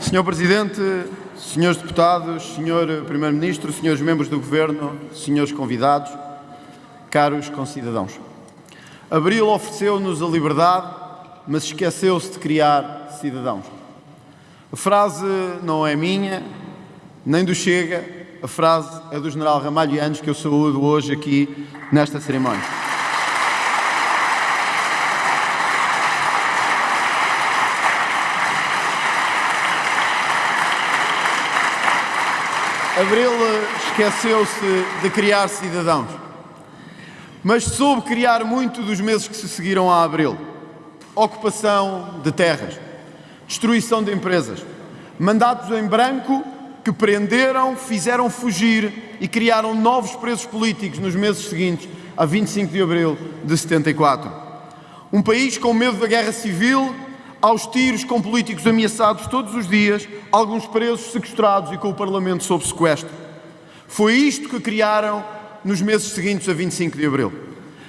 Senhor Presidente, senhores deputados, senhor Primeiro-Ministro, senhores membros do Governo, senhores convidados, caros concidadãos. Abril ofereceu-nos a liberdade, mas esqueceu-se de criar cidadãos. A frase não é minha, nem do Chega, a frase é do general Ramalhianos, que eu saúdo hoje aqui nesta cerimónia. Abril esqueceu-se de criar cidadãos, mas soube criar muito dos meses que se seguiram a Abril. Ocupação de terras, destruição de empresas, mandatos em branco que prenderam, fizeram fugir e criaram novos presos políticos nos meses seguintes a 25 de Abril de 74. Um país com medo da guerra civil, aos tiros, com políticos ameaçados todos os dias, alguns presos sequestrados e com o Parlamento sob sequestro. Foi isto que criaram nos meses seguintes a 25 de Abril.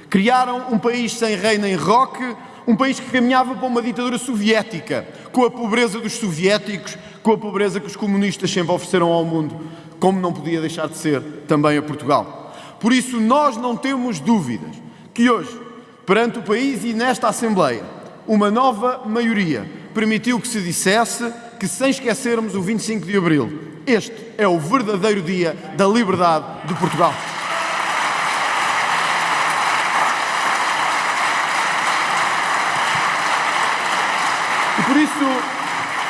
Criaram um país sem rei nem roque, um país que caminhava para uma ditadura soviética, com a pobreza dos soviéticos, com a pobreza que os comunistas sempre ofereceram ao mundo, como não podia deixar de ser também a Portugal. Por isso, nós não temos dúvidas que hoje, perante o país e nesta Assembleia, uma nova maioria permitiu que se dissesse que, sem esquecermos o 25 de Abril, este é o verdadeiro dia da liberdade de Portugal. E por isso,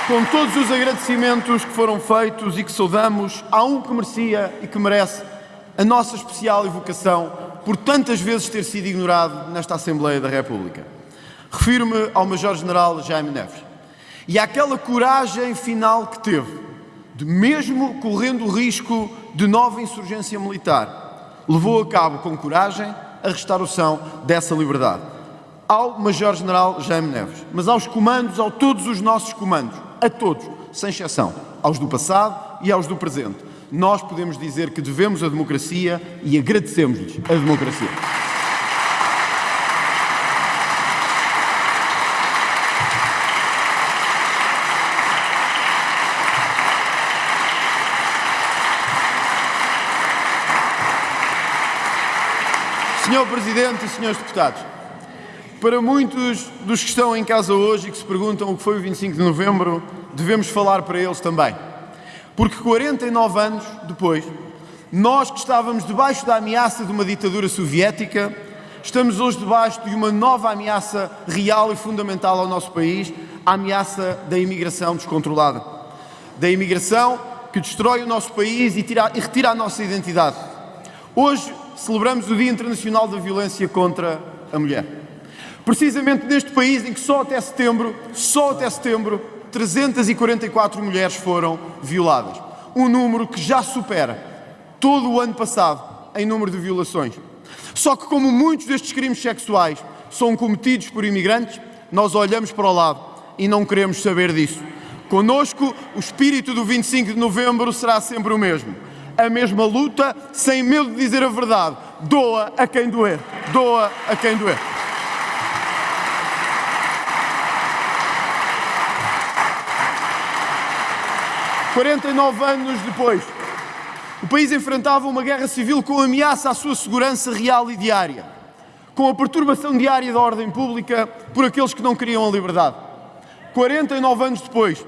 com todos os agradecimentos que foram feitos e que saudamos, há um que merecia e que merece a nossa especial evocação por tantas vezes ter sido ignorado nesta Assembleia da República. Refiro-me ao Major-General Jaime Neves e àquela coragem final que teve, de mesmo correndo o risco de nova insurgência militar, levou a cabo com coragem a restauração dessa liberdade. Ao Major-General Jaime Neves, mas aos comandos, a todos os nossos comandos, a todos, sem exceção, aos do passado e aos do presente, nós podemos dizer que devemos a democracia e agradecemos-lhes a democracia. Senhor Presidente e senhores deputados, para muitos dos que estão em casa hoje e que se perguntam o que foi o 25 de novembro, devemos falar para eles também. Porque 49 anos depois, nós que estávamos debaixo da ameaça de uma ditadura soviética, estamos hoje debaixo de uma nova ameaça real e fundamental ao nosso país, a ameaça da imigração descontrolada. Da imigração que destrói o nosso país e retira a nossa identidade. Hoje celebramos o Dia Internacional da Violência contra a Mulher. Precisamente neste país em que só até setembro, 344 mulheres foram violadas. Um número que já supera todo o ano passado em número de violações. Só que como muitos destes crimes sexuais são cometidos por imigrantes, nós olhamos para o lado e não queremos saber disso. Connosco, o espírito do 25 de novembro será sempre o mesmo. A mesma luta, sem medo de dizer a verdade. Doa a quem doer. Doa a quem doer. « 49 anos depois, o país enfrentava uma guerra civil com ameaça à sua segurança real e diária, com a perturbação diária da ordem pública por aqueles que não queriam a liberdade. 49 anos depois,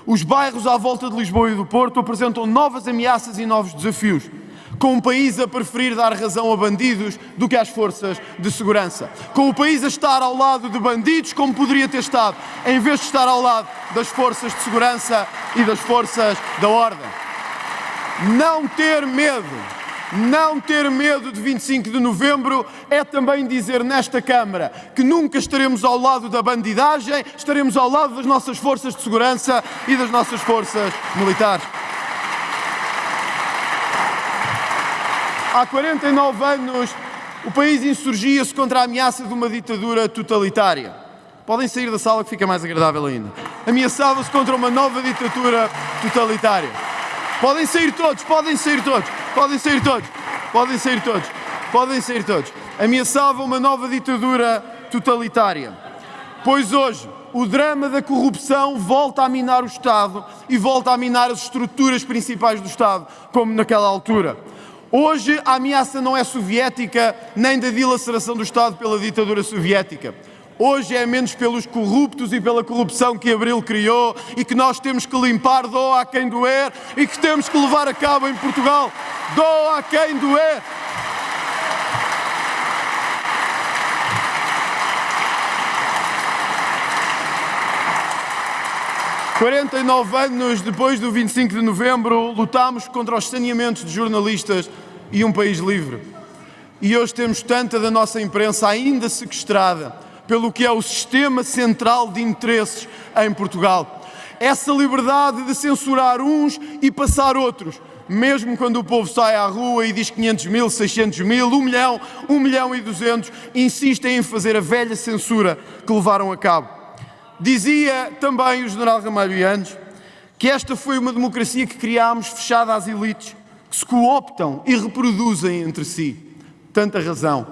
os bairros à volta de Lisboa e do Porto apresentam novas ameaças e novos desafios, com um país a preferir dar razão a bandidos do que às forças de segurança, com o país a estar ao lado de bandidos como poderia ter estado, em vez de estar ao lado das forças de segurança e das forças da ordem. Não ter medo de 25 de novembro é também dizer nesta Câmara que nunca estaremos ao lado da bandidagem, estaremos ao lado das nossas forças de segurança e das nossas forças militares. Há 49 anos, o país insurgia-se contra a ameaça de uma ditadura totalitária. Podem sair da sala que fica mais agradável ainda. Ameaçava-se contra uma nova ditadura totalitária. Podem sair todos. Ameaçava uma nova ditadura totalitária. Pois hoje, O drama da corrupção volta a minar o Estado e volta a minar as estruturas principais do Estado, como naquela altura. Hoje a ameaça não é soviética nem da dilaceração do Estado pela ditadura soviética. Hoje é menos pelos corruptos e pela corrupção que Abril criou e que nós temos que limpar, doa a quem doer, e que temos que levar a cabo em Portugal, doa a quem doer. « 49 anos depois do 25 de novembro, lutámos contra os saneamentos de jornalistas e um país livre. E hoje temos tanta da nossa imprensa ainda sequestrada pelo que é o sistema central de interesses em Portugal. Essa liberdade de censurar uns e passar outros, mesmo quando o povo sai à rua e diz 500 mil, 600 mil, 1 milhão e 200, insistem em fazer a velha censura que levaram a cabo. Dizia também o general Ramalho Yanes que esta foi uma democracia que criámos fechada às elites, que se cooptam e reproduzem entre si. Tanta razão,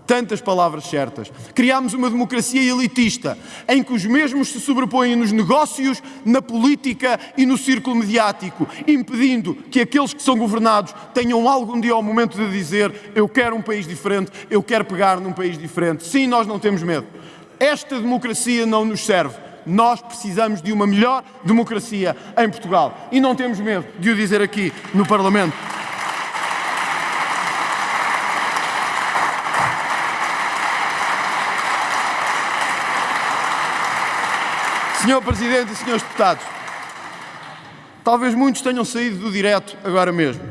tantas palavras certas. Criámos uma democracia elitista, em que os mesmos se sobrepõem nos negócios, na política e no círculo mediático, impedindo que aqueles que são governados tenham algum dia ao momento de dizer: eu quero um país diferente, eu quero pegar num país diferente. Sim, nós não temos medo. Esta democracia não nos serve. Nós precisamos de uma melhor democracia em Portugal. E não temos medo de o dizer aqui no Parlamento. Senhor Presidente e senhores deputados, talvez muitos tenham saído do direto agora mesmo,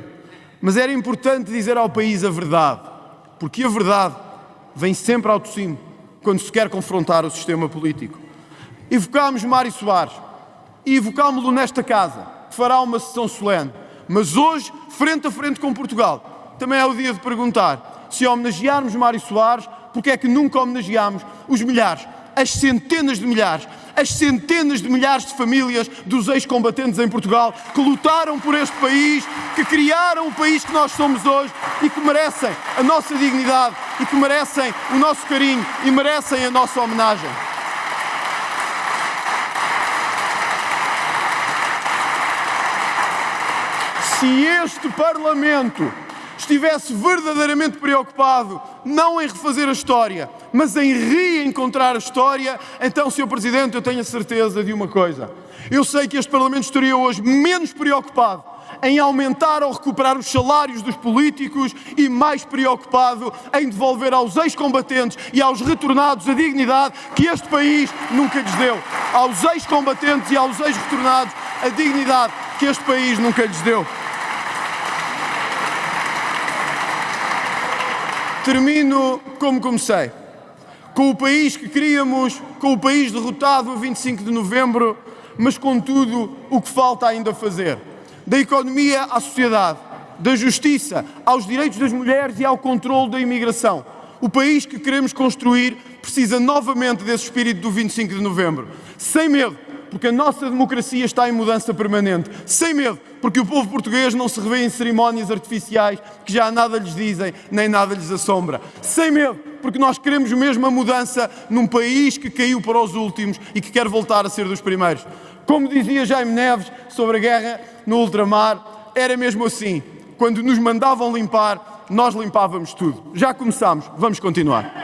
mas era importante dizer ao país a verdade, porque a verdade vem sempre ao de cima quando se quer confrontar o sistema político. Evocámos Mário Soares e evocámo-lo nesta casa, que fará uma sessão solene, mas hoje, frente a frente com Portugal, também é o dia de perguntar: se homenagearmos Mário Soares, porque é que nunca homenageámos os milhares, as centenas de milhares, as centenas de milhares de famílias dos ex-combatentes em Portugal que lutaram por este país, que criaram o país que nós somos hoje e que merecem a nossa dignidade e que merecem o nosso carinho e merecem a nossa homenagem. Se este Parlamento estivesse verdadeiramente preocupado não em refazer a história, mas em reencontrar a história, então, Sr. Presidente, eu tenho a certeza de uma coisa. Eu sei que este Parlamento estaria hoje menos preocupado em aumentar ou recuperar os salários dos políticos e mais preocupado em devolver aos ex-combatentes e aos retornados a dignidade que este país nunca lhes deu. Aos ex-combatentes e aos ex-retornados a dignidade que este país nunca lhes deu. Termino como comecei, com o país que queríamos, com o país derrotado a 25 de novembro, mas com tudo o que falta ainda fazer. Da economia à sociedade, da justiça aos direitos das mulheres e ao controle da imigração. O país que queremos construir precisa novamente desse espírito do 25 de novembro. Sem medo, porque a nossa democracia está em mudança permanente. Sem medo, porque o povo português não se revê em cerimónias artificiais que já nada lhes dizem, nem nada lhes assombra. Sem medo, porque nós queremos mesmo a mudança num país que caiu para os últimos e que quer voltar a ser dos primeiros. Como dizia Jaime Neves sobre a guerra no ultramar, era mesmo assim. Quando nos mandavam limpar, nós limpávamos tudo. Já começámos, vamos continuar.